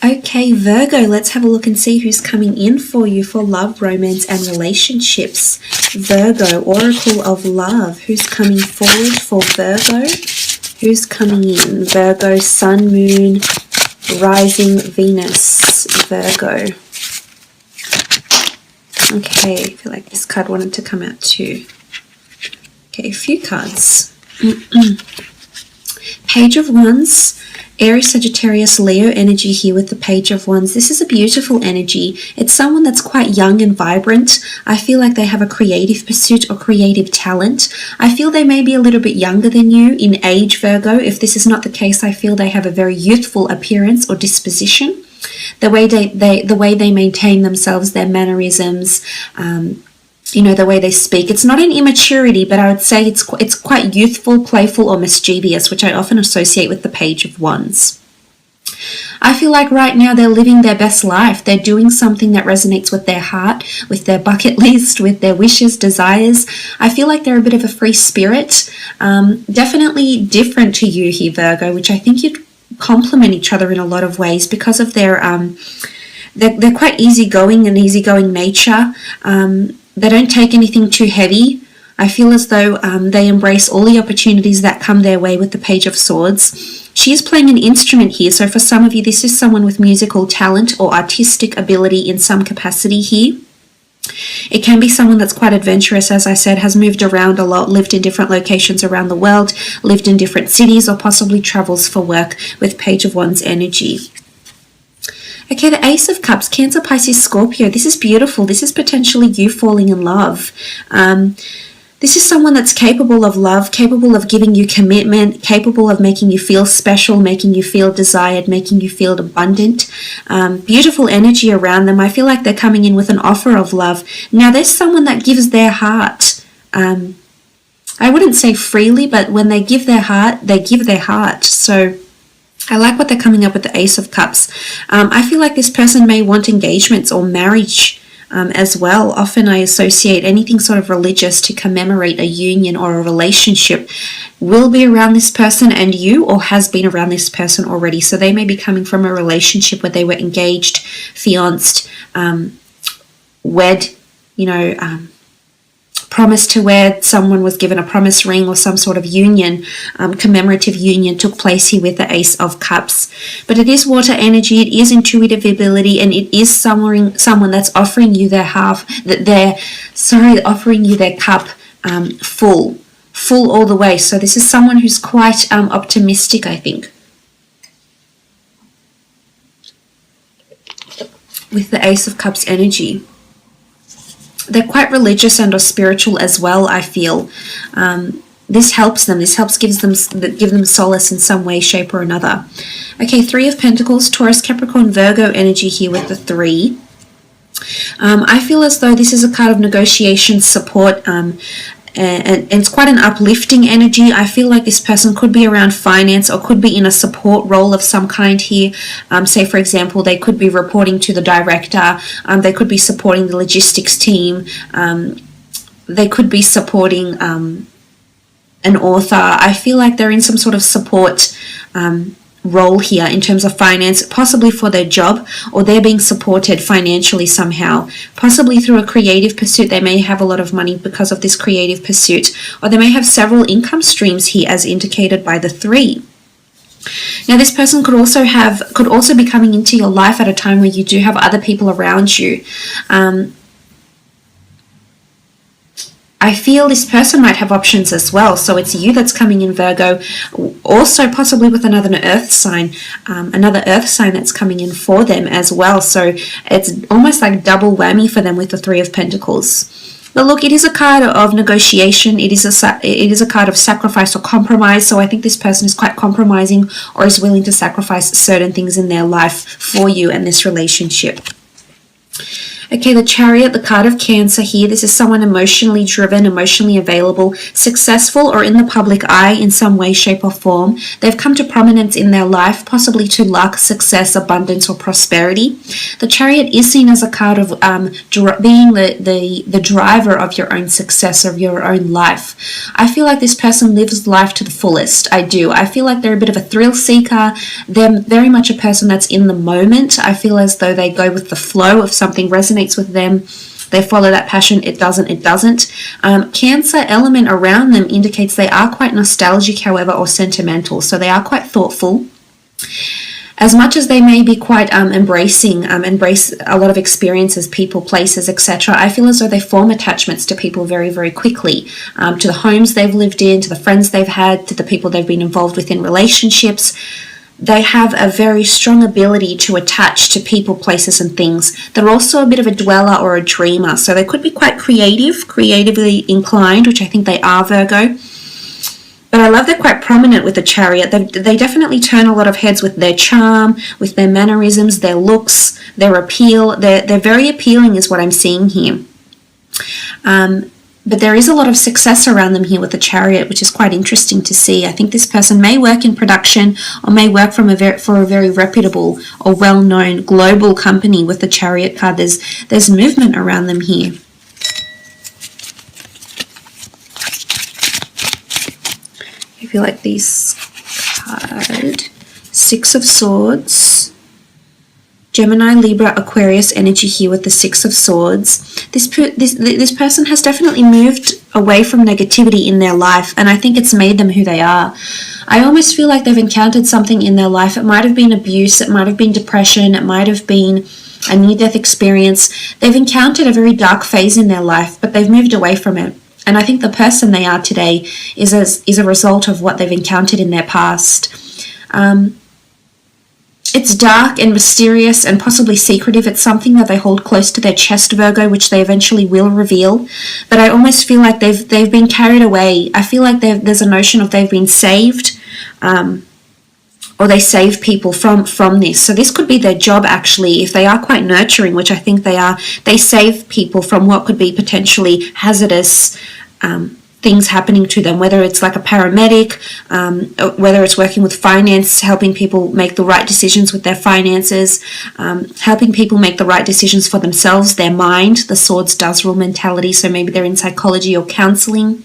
Okay, Virgo, let's have a look and see who's coming in for you for love, romance, and relationships. Virgo, Oracle of Love. Who's coming forward for Virgo? Who's coming in? Virgo, Sun, Moon, Rising, Venus. Virgo. Okay, I feel like this card wanted to come out too. Okay, a few cards. Page of Wands. Aries, Sagittarius, Leo energy here with the Page of Wands. This is a beautiful energy. It's someone that's quite young and vibrant. I feel like they have a creative pursuit or creative talent. I feel they may be a little bit younger than you in age, Virgo. If this is not the case, I feel they have a very youthful appearance or disposition. The way they maintain themselves, their mannerisms, the way they speak. It's not an immaturity, but I would say it's quite youthful, playful, or mischievous, which I often associate with the Page of Wands. I feel like right now they're living their best life. They're doing something that resonates with their heart, with their bucket list, with their wishes, desires. I feel like they're a bit of a free spirit. Definitely different to you here, Virgo, which I think you'd complement each other in a lot of ways because of their they're quite easygoing and easygoing nature. They don't take anything too heavy. I feel as though they embrace all the opportunities that come their way with the Page of Swords. She is playing an instrument here, so for some of you, this is someone with musical talent or artistic ability in some capacity here. It can be someone that's quite adventurous, as I said, has moved around a lot, lived in different locations around the world, lived in different cities, or possibly travels for work with Page of Wands energy. Okay, the Ace of Cups, Cancer, Pisces, Scorpio. This is beautiful. This is potentially you falling in love. This is someone that's capable of love, capable of giving you commitment, capable of making you feel special, making you feel desired, making you feel abundant. Beautiful energy around them. I feel like they're coming in with an offer of love. Now, there's someone that gives their heart. I wouldn't say freely, but when they give their heart, they give their heart. So I like what they're coming up with the Ace of Cups. I feel like this person may want engagements or marriage as well. Often I associate anything sort of religious to commemorate a union or a relationship will be around this person and you, or has been around this person already. So they may be coming from a relationship where they were engaged, fianced, wed, promise to wed, someone was given a promise ring or some sort of union, commemorative union took place here with the Ace of Cups. But it is water energy, it is intuitive ability, and it is someone that's offering you offering you their cup full all the way. So this is someone who's quite optimistic, I think, with the Ace of Cups energy. They're quite religious and or spiritual as well, I feel. This helps them. This helps give them solace in some way, shape, or another. Okay, Three of Pentacles, Taurus, Capricorn, Virgo energy here with the 3. I feel as though this is a card of negotiation, support, and it's quite an uplifting energy. I feel like this person could be around finance or could be in a support role of some kind here. Say, for example, they could be reporting to the director. They could be supporting the logistics team. They could be supporting an author. I feel like they're in some sort of support role here in terms of finance, possibly for their job, or they're being supported financially somehow, possibly through a creative pursuit. They may have a lot of money because of this creative pursuit, or they may have several income streams here as indicated by the 3. Now, this person could also be coming into your life at a time where you do have other people around you. I feel this person might have options as well. So it's you that's coming in, Virgo, also possibly with another earth sign that's coming in for them as well. So it's almost like double whammy for them with the 3 of Pentacles. But look, it is a card of negotiation. It is a card of sacrifice or compromise. So I think this person is quite compromising or is willing to sacrifice certain things in their life for you and this relationship. Okay, the Chariot, the card of Cancer here. This is someone emotionally driven, emotionally available, successful or in the public eye in some way, shape or form. They've come to prominence in their life, possibly to luck, success, abundance or prosperity. The Chariot is seen as a card of being the driver of your own success, of your own life. I feel like this person lives life to the fullest. I do. I feel like they're a bit of a thrill seeker. They're very much a person that's in the moment. I feel as though they go with the flow. If something resonates with them, they follow that passion. It doesn't. Cancer element around them indicates they are quite nostalgic, however, or sentimental. So they are quite thoughtful. As much as they may be quite embrace a lot of experiences, people, places, etc., I feel as though they form attachments to people very, very quickly, to the homes they've lived in, to the friends they've had, to the people they've been involved with in relationships. They have a very strong ability to attach to people, places, and things. They're also a bit of a dweller or a dreamer, so they could be quite creatively inclined, which I think they are, Virgo. But I love they're quite prominent with the Chariot. They definitely turn a lot of heads with their charm, with their mannerisms, their looks, their appeal. They're very appealing is what I'm seeing here. But there is a lot of success around them here with the Chariot, which is quite interesting to see. I think this person may work in production or may work for a very reputable or well-known global company with the Chariot card. There's movement around them here. I feel like this card, Six of Swords, Gemini, Libra, Aquarius energy here with the Six of Swords. This person has definitely moved away from negativity in their life, and I think it's made them who they are. I almost feel like they've encountered something in their life. It might have been abuse, it might have been depression, it might have been a near-death experience. They've encountered a very dark phase in their life, but they've moved away from it. And I think the person they are today is a result of what they've encountered in their past. It's dark and mysterious and possibly secretive. It's something that they hold close to their chest, Virgo, which they eventually will reveal. But I almost feel like they've been carried away. I feel like there's a notion of they've been saved, or they save people from this. So this could be their job, actually. If they are quite nurturing, which I think they are, they save people from what could be potentially hazardous things happening to them, whether it's like a paramedic, whether it's working with finance, helping people make the right decisions with their finances, helping people make the right decisions for themselves, their mind. The Swords does rule mentality, so maybe they're in psychology or counseling,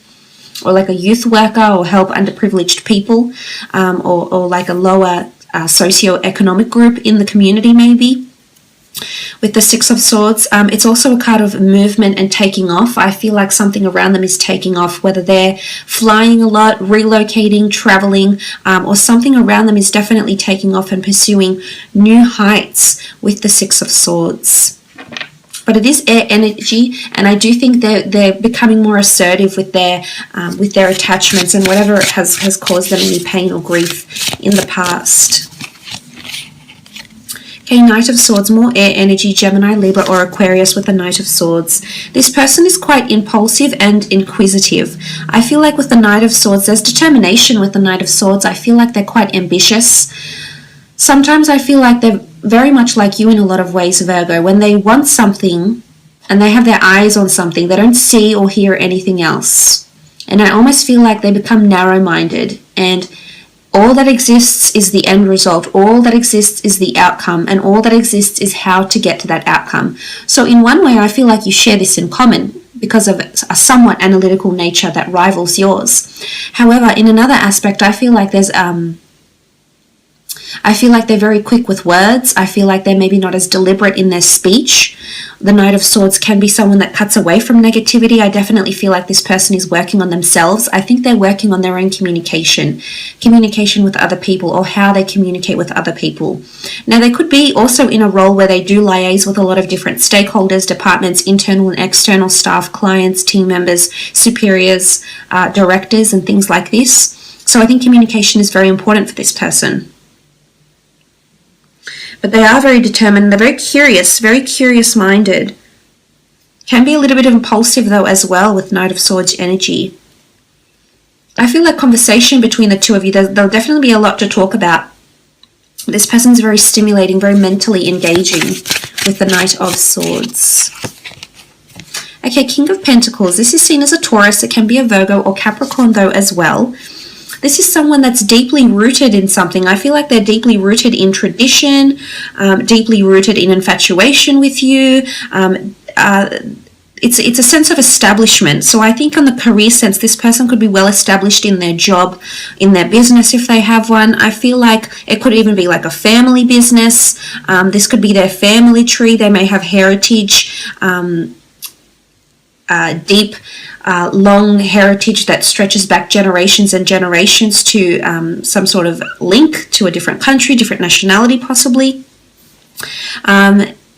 or like a youth worker, or help underprivileged people, or like a lower socio-economic group in the community maybe. With the Six of Swords, it's also a card of movement and taking off. I feel like something around them is taking off, whether they're flying a lot, relocating, traveling, or something around them is definitely taking off and pursuing new heights with the Six of Swords. But it is air energy, and I do think they're becoming more assertive with their attachments and whatever has caused them any pain or grief in the past. Okay, Knight of Swords, more air energy, Gemini, Libra, or Aquarius with the Knight of Swords. This person is quite impulsive and inquisitive. I feel like with the Knight of Swords, there's determination with the Knight of Swords. I feel like they're quite ambitious. Sometimes I feel like they're very much like you in a lot of ways, Virgo. When they want something and they have their eyes on something, they don't see or hear anything else. And I almost feel like they become narrow-minded, and all that exists is the end result. All that exists is the outcome, and all that exists is how to get to that outcome. So in one way, I feel like you share this in common because of a somewhat analytical nature that rivals yours. However, in another aspect, I feel like they're very quick with words. I feel like they're maybe not as deliberate in their speech. The Knight of Swords can be someone that cuts away from negativity. I definitely feel like this person is working on themselves. I think they're working on their own communication with other people, or how they communicate with other people. Now, they could be also in a role where they do liaise with a lot of different stakeholders, departments, internal and external staff, clients, team members, superiors, directors, and things like this. So I think communication is very important for this person. But they are very determined. They're very curious-minded. Can be a little bit impulsive, though, as well, with Knight of Swords energy. I feel like conversation between the two of you, there'll definitely be a lot to talk about. This person's very stimulating, very mentally engaging with the Knight of Swords. Okay, King of Pentacles. This is seen as a Taurus. It can be a Virgo or Capricorn though as well. This is someone that's deeply rooted in something. I feel like they're deeply rooted in tradition, deeply rooted in infatuation with you. It's a sense of establishment. So I think on the career sense, this person could be well established in their job, in their business if they have one. I feel like it could even be like a family business. This could be their family tree. They may have heritage, deep, long heritage that stretches back generations and generations to some sort of link to a different country, different nationality possibly.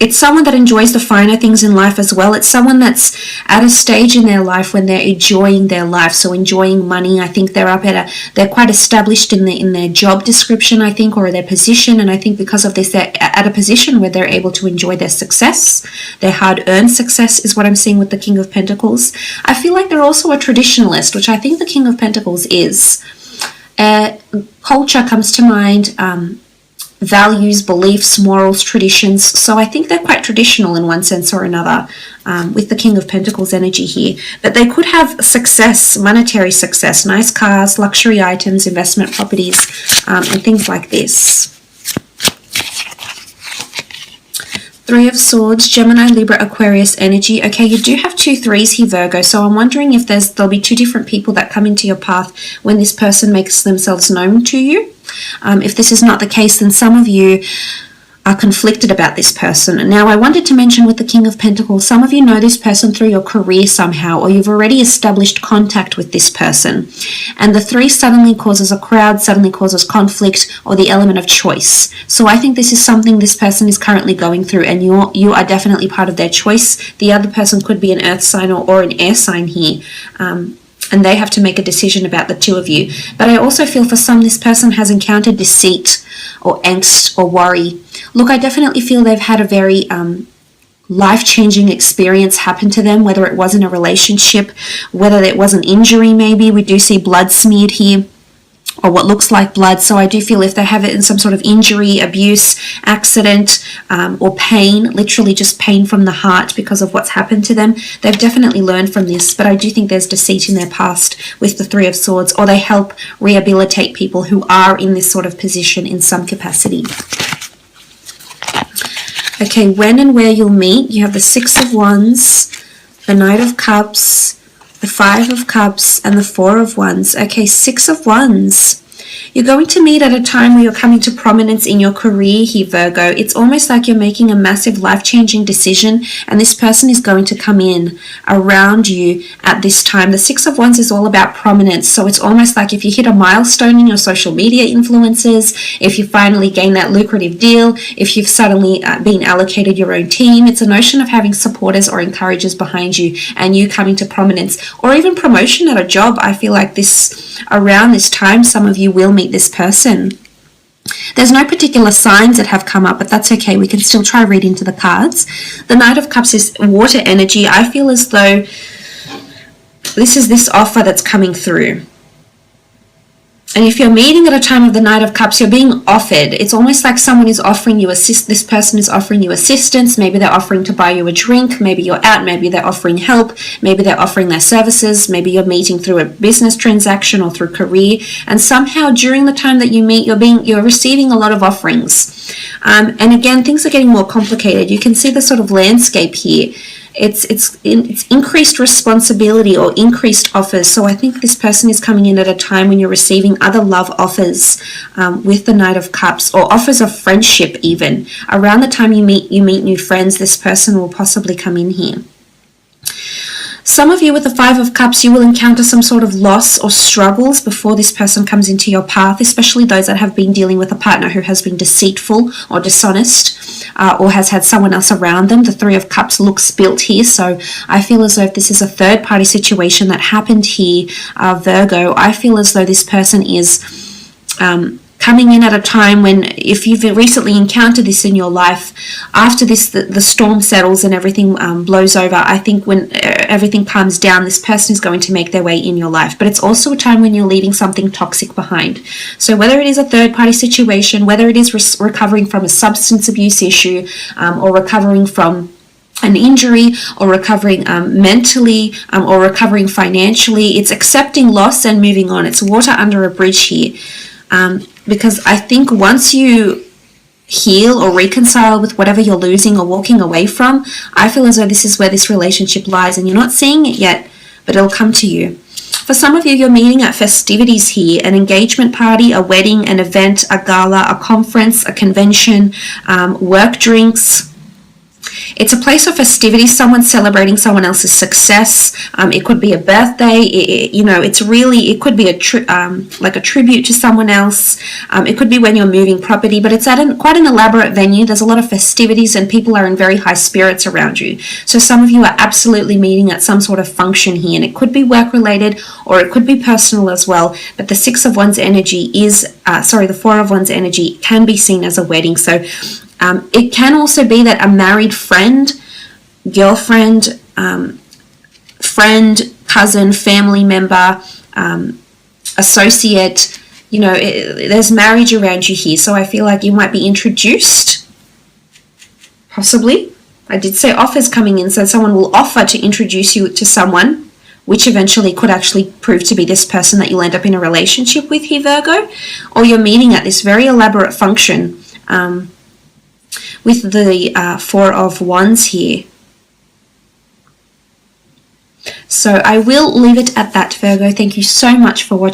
It's someone that enjoys the finer things in life as well. It's someone that's at a stage in their life when they're enjoying their life, so enjoying money. I think they're quite established in their job description, I think, or their position, and I think because of this, they're at a position where they're able to enjoy their success. Their hard-earned success is what I'm seeing with the King of Pentacles. I feel like they're also a traditionalist, which I think the King of Pentacles is. Culture comes to mind, values, beliefs, morals, traditions. So I think they're quite traditional in one sense or another with the King of Pentacles energy here. But they could have success, monetary success, nice cars, luxury items, investment properties, and things like this. Three of Swords, Gemini, Libra, Aquarius energy. Okay, you do have 2 3s here, Virgo. So I'm wondering if there'll be 2 different people that come into your path when this person makes themselves known to you. If this is not the case, then some of you are conflicted about this person. Now, I wanted to mention with the King of Pentacles, some of you know this person through your career somehow, or you've already established contact with this person. And the 3 suddenly causes a crowd, suddenly causes conflict, or the element of choice. So I think this is something this person is currently going through, and you are definitely part of their choice. The other person could be an earth sign or an air sign here. And they have to make a decision about the 2 of you. But I also feel for some, this person has encountered deceit or angst or worry. Look, I definitely feel they've had a very life-changing experience happen to them, whether it was in a relationship, whether it was an injury maybe. We do see blood smeared here, or what looks like blood. So I do feel if they have it in some sort of injury, abuse, accident, or pain, literally just pain from the heart because of what's happened to them, they've definitely learned from this. But I do think there's deceit in their past with the 3 of Swords, or they help rehabilitate people who are in this sort of position in some capacity. Okay, when and where you'll meet, you have the 6 of Wands, the Knight of Cups, the 5 of Cups, and the 4 of Wands. Okay, 6 of Wands. You're going to meet at a time where you're coming to prominence in your career here, Virgo. It's almost like you're making a massive life-changing decision, and this person is going to come in around you at this time. The 6 of Wands is all about prominence, so it's almost like if you hit a milestone in your social media influences, if you finally gain that lucrative deal, if you've suddenly been allocated your own team, it's a notion of having supporters or encouragers behind you and you coming to prominence, or even promotion at a job. I feel like around this time, some of you will meet this person. There's no particular signs that have come up, but that's okay. We can still try read into the cards. The Knight of Cups is water energy. I feel as though this is this offer that's coming through. And if you're meeting at a time of the Knight of Cups, you're being offered. It's almost like someone is offering you this person is offering you assistance. Maybe they're offering to buy you a drink. Maybe you're out. Maybe they're offering help. Maybe they're offering their services. Maybe you're meeting through a business transaction or through career. And somehow during the time that you meet, you're receiving a lot of offerings. And again, things are getting more complicated. You can see the sort of landscape here. It's increased responsibility or increased offers. So I think this person is coming in at a time when you're receiving other love offers with the Knight of Cups, or offers of friendship even. Around the time you meet new friends, this person will possibly come in here. Some of you with the 5 of Cups, you will encounter some sort of loss or struggles before this person comes into your path, especially those that have been dealing with a partner who has been deceitful or dishonest, or has had someone else around them. The 3 of Cups looks built here, so I feel as though if this is a third-party situation that happened here, Virgo, I feel as though this person is coming in at a time when, if you've recently encountered this in your life, after this, the storm settles and everything blows over, I think when everything calms down, this person is going to make their way in your life. But it's also a time when you're leaving something toxic behind. So whether it is a third-party situation, whether it is recovering from a substance abuse issue, or recovering from an injury, or recovering mentally, or recovering financially, it's accepting loss and moving on. It's water under a bridge here. Because I think once you heal or reconcile with whatever you're losing or walking away from, I feel as though this is where this relationship lies, and you're not seeing it yet, but it'll come to you. For some of you, you're meeting at festivities here, an engagement party, a wedding, an event, a gala, a conference, a convention, work drinks. It's a place of festivity, someone celebrating someone else's success. It could be a birthday. It could be like a tribute to someone else. It could be when you're moving property, but it's at quite an elaborate venue. There's a lot of festivities and people are in very high spirits around you. So some of you are absolutely meeting at some sort of function here, and it could be work related or it could be personal as well. But the Six of Wands energy the Four of Wands energy can be seen as a wedding. So it can also be that a married friend, girlfriend, friend, cousin, family member, associate, there's marriage around you here. So I feel like you might be introduced, possibly. I did say offers coming in, so someone will offer to introduce you to someone, which eventually could actually prove to be this person that you'll end up in a relationship with here, Virgo. Or you're meeting at this very elaborate function, with the Four of Wands here. So I will leave it at that, Virgo. Thank you so much for watching.